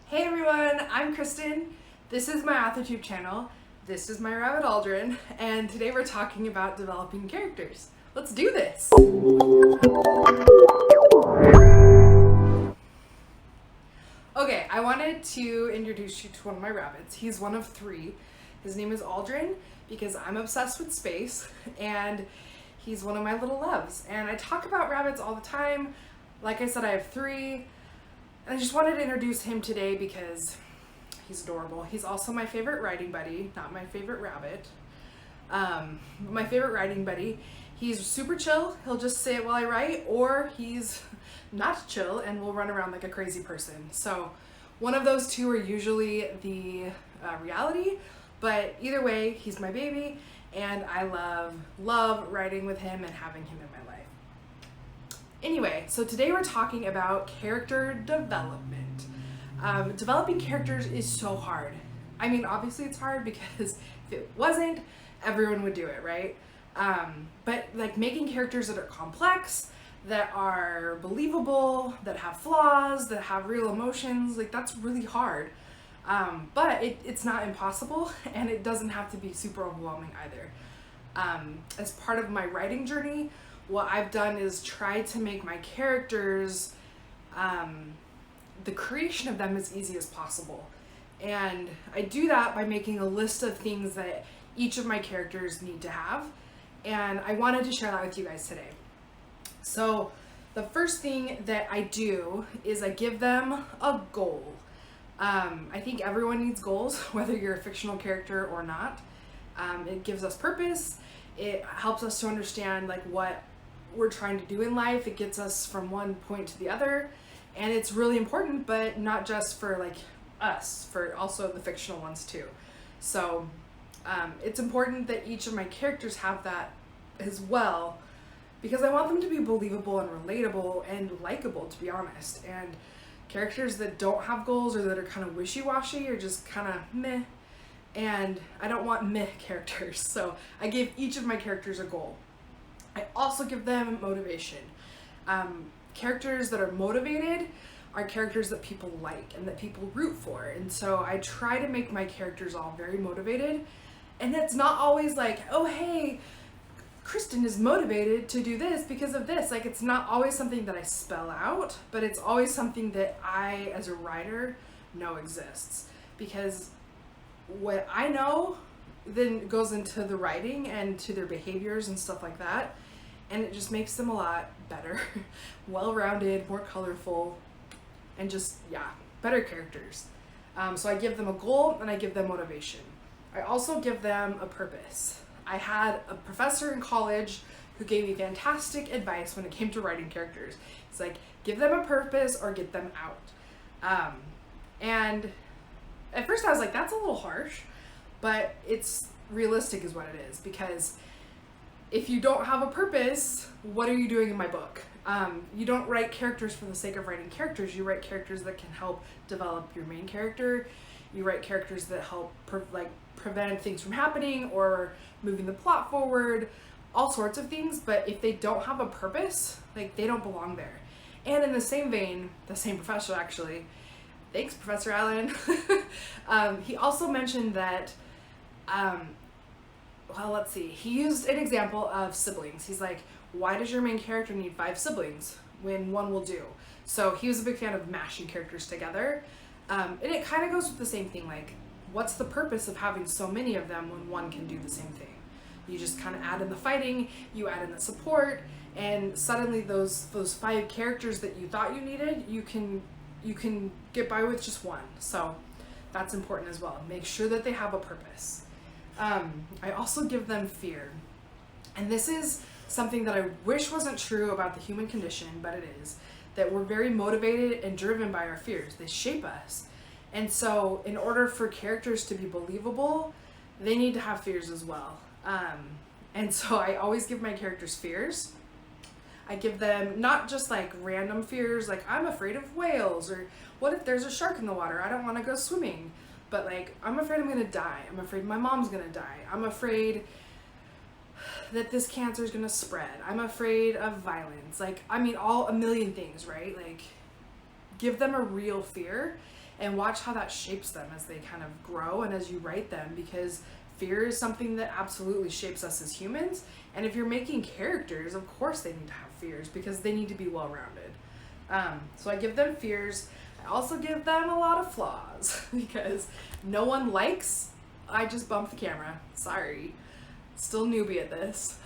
Hey everyone, I'm Kristen. This is my AuthorTube channel. This is my rabbit Aldrin, and today we're talking about developing characters. Let's do this! Okay, I wanted to introduce you to one of my rabbits. He's one of three. His name is Aldrin because I'm obsessed with space, and he's one of my little loves. And I talk about rabbits all the time. Like I said, I have three. And I just wanted to introduce him today because he's adorable. He's also my favorite writing buddy, not my favorite rabbit. My favorite writing buddy. He's super chill. He'll just sit while I write, or he's not chill and will run around like a crazy person. So one of those two are usually the reality, but either way, he's my baby, and I love writing with him and having him in my life. Anyway, so today we're talking about character development. Developing characters is so hard. I mean, obviously it's hard because if it wasn't, everyone would do it, right? But like making characters that are complex, that are believable, that have flaws, that have real emotions, like that's really hard. But it's not impossible, and it doesn't have to be super overwhelming either. As part of my writing journey, what I've done is try to make my characters, the creation of them as easy as possible. And I do that by making a list of things that each of my characters need to have. And I wanted to share that with you guys today. So the first thing that I do is I give them a goal. I think everyone needs goals, whether you're a fictional character or not. It gives us purpose. It helps us to understand like what we're trying to do in life. It gets us from one point to the other, and it's really important, but not just for like us, for also the fictional ones too. So it's important that each of my characters have that as well, because I want them to be believable and relatable and likable, to be honest. And characters that don't have goals or that are kind of wishy-washy or just kind of meh, and I don't want meh characters. So I give each of my characters a goal. I also give them motivation. Characters that are motivated are characters that people like and that people root for. And so I try to make my characters all very motivated. And it's not always like, oh, hey, Kristen is motivated to do this because of this. Like, it's not always something that I spell out, but it's always something that I, as a writer, know exists. Because what I know then goes into the writing and to their behaviors and stuff like that. And it just makes them a lot better, well-rounded, more colorful, and just, yeah, better characters. So I give them a goal and I give them motivation. I also give them a purpose. I had a professor in college who gave me fantastic advice when it came to writing characters. It's like, give them a purpose or get them out. And at first I was like, that's a little harsh, but it's realistic is what it is, because if you don't have a purpose, what are you doing in my book? You don't write characters for the sake of writing characters. You write characters that can help develop your main character. You write characters that help prevent things from happening or moving the plot forward, all sorts of things. But if they don't have a purpose, like, they don't belong there. And in the same vein, the same professor actually, thanks Professor Allen, he also mentioned that, well, let's see. He used an example of siblings. He's like, why does your main character need 5 siblings when one will do? So he was a big fan of mashing characters together. And it kind of goes with the same thing. Like, what's the purpose of having so many of them when one can do the same thing? You just kind of add in the fighting, you add in the support, and suddenly those 5 characters that you thought you needed, you can get by with just one. So that's important as well. Make sure that they have a purpose. I also give them fear. And this is something that I wish wasn't true about the human condition, but it is. That we're very motivated and driven by our fears. They shape us. And so in order for characters to be believable, they need to have fears as well. And so I always give my characters fears. I give them not just like random fears, like I'm afraid of whales, or what if there's a shark in the water? I don't want to go swimming. But like, I'm afraid I'm gonna die. I'm afraid my mom's gonna die. I'm afraid that this cancer is gonna spread. I'm afraid of violence. Like, I mean, a million things, right? Like, give them a real fear and watch how that shapes them as they kind of grow and as you write them, because fear is something that absolutely shapes us as humans. And if you're making characters, of course they need to have fears because they need to be well-rounded. So I give them fears. I also give them a lot of flaws because no one likes, I just bumped the camera, sorry, still newbie at this.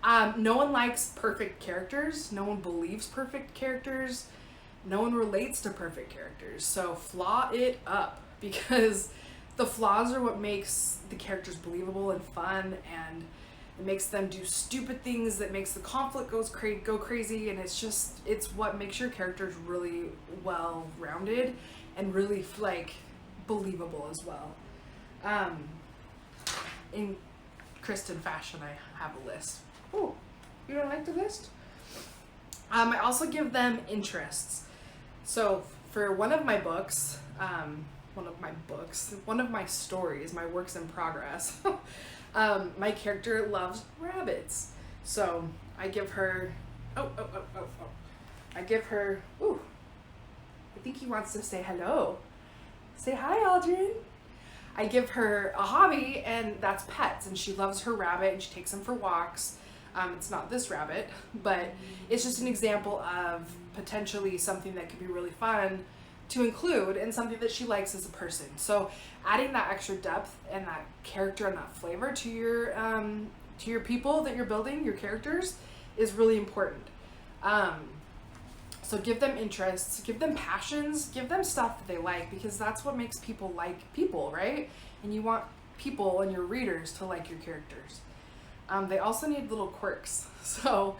No one likes perfect characters. No one believes perfect characters. No one relates to perfect characters. So flaw it up, because the flaws are what makes the characters believable and fun, and it makes them do stupid things that makes the conflict go crazy, and it's what makes your characters really well rounded and really like believable as well. In Kristen fashion, I have a list. Oh, you don't like the list? I also give them interests. So for one of my stories, my works in progress, my character loves rabbits. So I give her, I think he wants to say hello. Say hi, Aldrin. I give her a hobby, and that's pets, and she loves her rabbit and she takes him for walks. It's not this rabbit, but it's just an example of potentially something that could be really fun to include and something that she likes as a person. So adding that extra depth and that character and that flavor to your people that you're building, your characters, is really important. So give them interests, give them passions, give them stuff that they like, because that's what makes people like people, right? And you want people and your readers to like your characters. They also need little quirks. So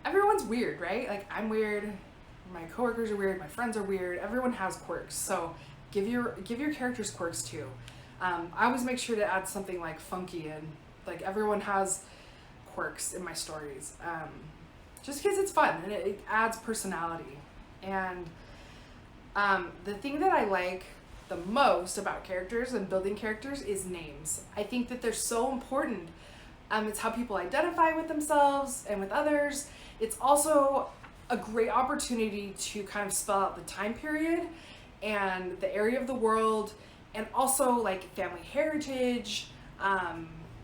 everyone's weird, right? Like, I'm weird, my coworkers are weird, my friends are weird, everyone has quirks. So give your characters quirks too. I always make sure to add something like funky, and like everyone has quirks in my stories. Just because it's fun and it adds personality. And the thing that I like the most about characters and building characters is names. I think that they're so important. It's how people identify with themselves and with others. It's also a great opportunity to kind of spell out the time period and the area of the world, and also like family heritage,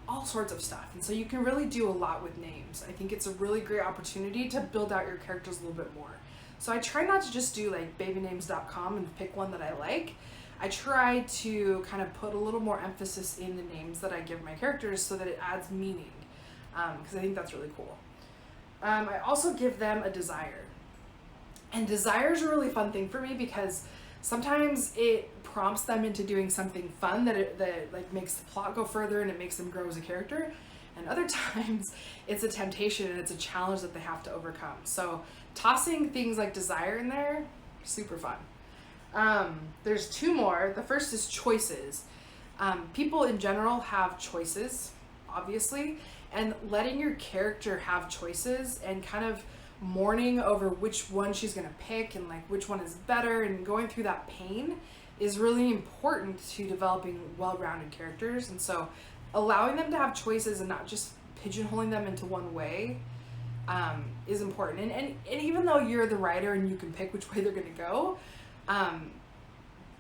all sorts of stuff. And so you can really do a lot with names. I think it's a really great opportunity to build out your characters a little bit more. So I try not to just do like babynames.com and pick one that I like. I try to kind of put a little more emphasis in the names that I give my characters so that it adds meaning, because I think that's really cool. I also give them a desire. And desire is a really fun thing for me, because sometimes it prompts them into doing something fun that like makes the plot go further and it makes them grow as a character. And other times it's a temptation and it's a challenge that they have to overcome. So tossing things like desire in there, super fun. There's two more. The first is choices. People in general have choices, obviously, and letting your character have choices and kind of mourning over which one she's gonna pick and like which one is better, and going through that pain is really important to developing well-rounded characters. And so allowing them to have choices and not just pigeonholing them into one way is important. And even though you're the writer and you can pick which way they're gonna go,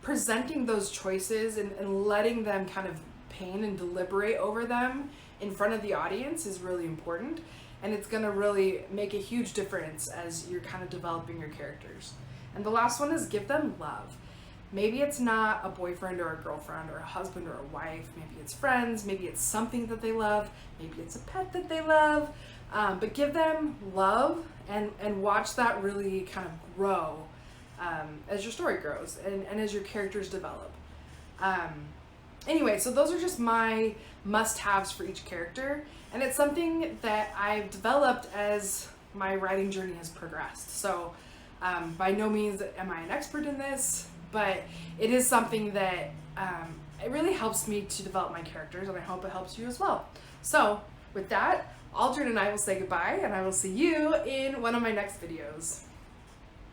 presenting those choices and letting them kind of pain and deliberate over them in front of the audience is really important. And it's going to really make a huge difference as you're kind of developing your characters. And the last one is give them love. Maybe it's not a boyfriend or a girlfriend or a husband or a wife. Maybe it's friends. Maybe it's something that they love. Maybe it's a pet that they love. But give them love and watch that really kind of grow as your story grows and as your characters develop. Anyway, so those are just my must-haves for each character, and it's something that I've developed as my writing journey has progressed. So by no means am I an expert in this, but it is something that it really helps me to develop my characters, and I hope it helps you as well. So with that, Aldrin and I will say goodbye, and I will see you in one of my next videos.